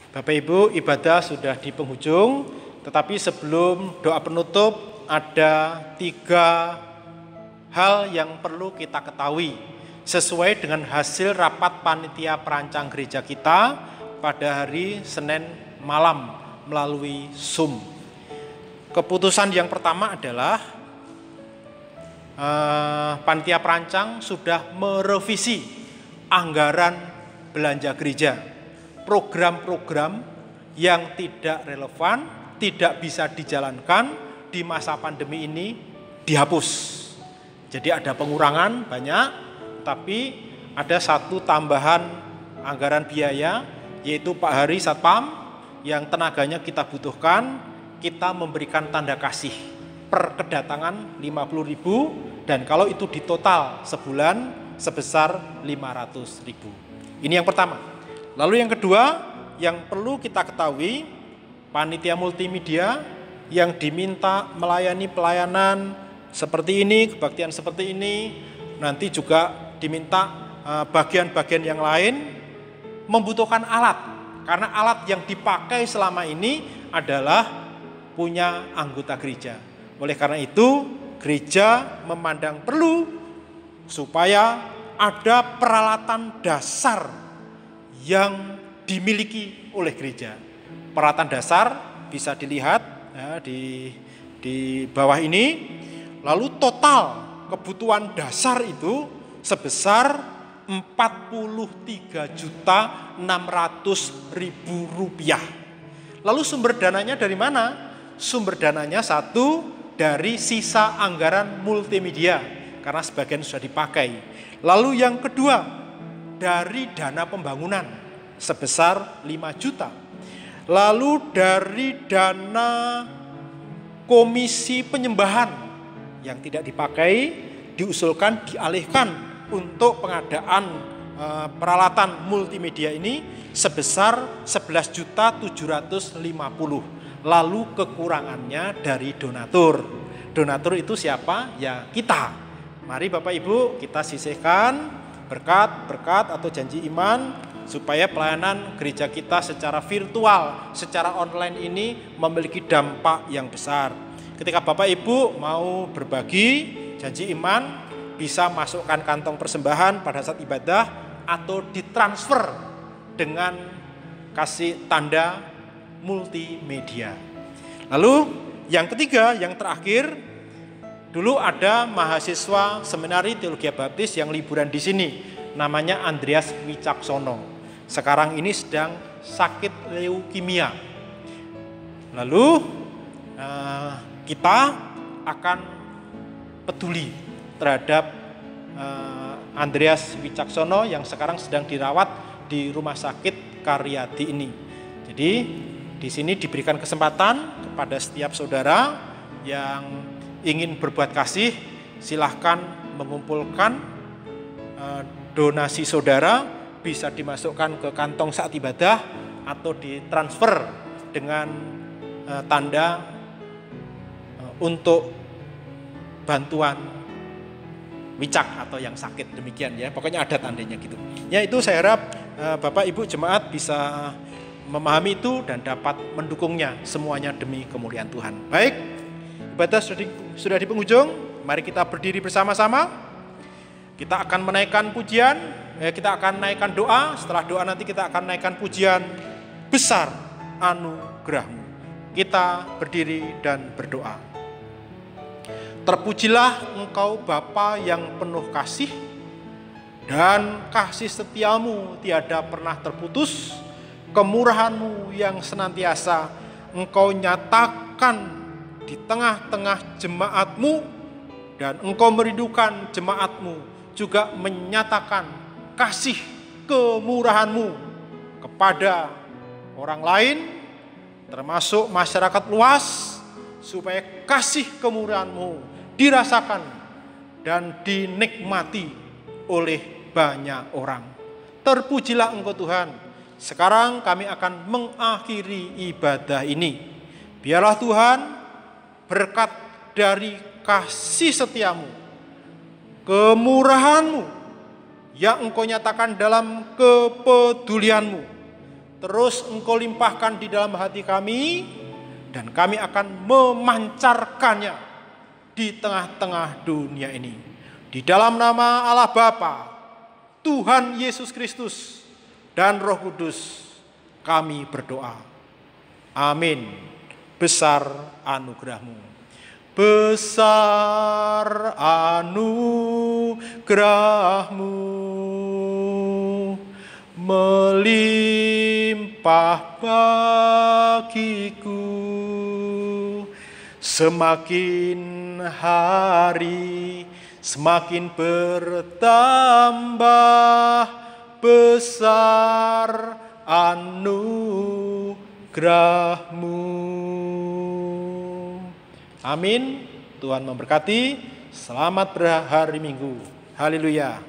Bapak Ibu, ibadah sudah di penghujung, tetapi sebelum doa penutup ada 3 hal yang perlu kita ketahui sesuai dengan hasil rapat panitia perancang gereja kita pada hari Senin malam melalui Zoom. Keputusan yang pertama adalah panitia perancang sudah merevisi anggaran belanja gereja. Program-program yang tidak relevan, tidak bisa dijalankan di masa pandemi ini dihapus. Jadi ada pengurangan banyak, tapi ada satu tambahan anggaran biaya, yaitu Pak Hari Satpam yang tenaganya kita butuhkan, kita memberikan tanda kasih per kedatangan 50.000, dan kalau itu ditotal sebulan sebesar 500.000. Ini yang pertama. Lalu yang kedua, yang perlu kita ketahui, panitia multimedia yang diminta melayani pelayanan seperti ini, kebaktian seperti ini, nanti juga diminta bagian-bagian yang lain membutuhkan alat. Karena alat yang dipakai selama ini adalah punya anggota gereja. Oleh karena itu, gereja memandang perlu supaya ada peralatan dasar yang dimiliki oleh gereja. Peralatan dasar bisa dilihat ya, di bawah ini. Lalu total kebutuhan dasar itu sebesar Rp43.600.000. Lalu sumber dananya dari mana? Sumber dananya satu dari sisa anggaran multimedia karena sebagian sudah dipakai. Lalu yang kedua dari dana pembangunan sebesar 5 juta. Lalu dari dana komisi penyembahan yang tidak dipakai diusulkan dialihkan untuk pengadaan peralatan multimedia ini sebesar 11.750.000. Lalu kekurangannya dari donatur. Donatur itu siapa? Ya kita. Mari Bapak Ibu kita sisihkan berkat atau janji iman supaya pelayanan gereja kita secara virtual, secara online ini memiliki dampak yang besar. Ketika Bapak Ibu mau berbagi janji iman, bisa masukkan kantong persembahan pada saat ibadah atau ditransfer dengan kasih tanda multimedia. Lalu yang ketiga, yang terakhir, dulu ada mahasiswa seminari Teologi Baptis yang liburan di sini, namanya Andreas Wicaksono. Sekarang ini sedang sakit leukemia. Lalu kita akan peduli terhadap Andreas Wicaksono yang sekarang sedang dirawat di Rumah Sakit Karyadi ini. Jadi di sini diberikan kesempatan kepada setiap saudara yang ingin berbuat kasih, silahkan mengumpulkan donasi saudara, bisa dimasukkan ke kantong saat ibadah atau ditransfer dengan tanda untuk bantuan wicak atau yang sakit, demikian ya. Pokoknya ada tandanya gitu. Ya itu saya harap Bapak Ibu jemaat bisa memahami itu dan dapat mendukungnya, semuanya demi kemuliaan Tuhan. Baik, ibadah sudah di penghujung, mari kita berdiri bersama-sama. Kita akan menaikkan pujian, kita akan naikkan doa. Setelah doa nanti kita akan naikkan pujian besar anugerah-Mu. Kita berdiri dan berdoa. Terpujilah Engkau Bapa yang penuh kasih, dan kasih setiamu tiada pernah terputus. Kemurahan-Mu yang senantiasa Engkau nyatakan di tengah-tengah jemaat-Mu, dan Engkau merindukan jemaat-Mu juga menyatakan kasih kemurahan-Mu kepada orang lain, termasuk masyarakat luas, supaya kasih kemurahan-Mu dirasakan dan dinikmati oleh banyak orang. Terpujilah Engkau Tuhan. Sekarang kami akan mengakhiri ibadah ini. Biarlah Tuhan berkat dari kasih setiamu, kemurahan-Mu yang Engkau nyatakan dalam kepedulian-Mu, terus Engkau limpahkan di dalam hati kami, dan kami akan memancarkannya di tengah-tengah dunia ini. Di dalam nama Allah Bapa, Tuhan Yesus Kristus, dan Roh Kudus, kami berdoa. Amin. Besar anugerah-Mu. Besar anugerah-Mu, melimpah bagiku. Semakin hari semakin bertambah besar anugerah-Mu. Amin. Tuhan memberkati. Selamat berhari Minggu. Haleluya.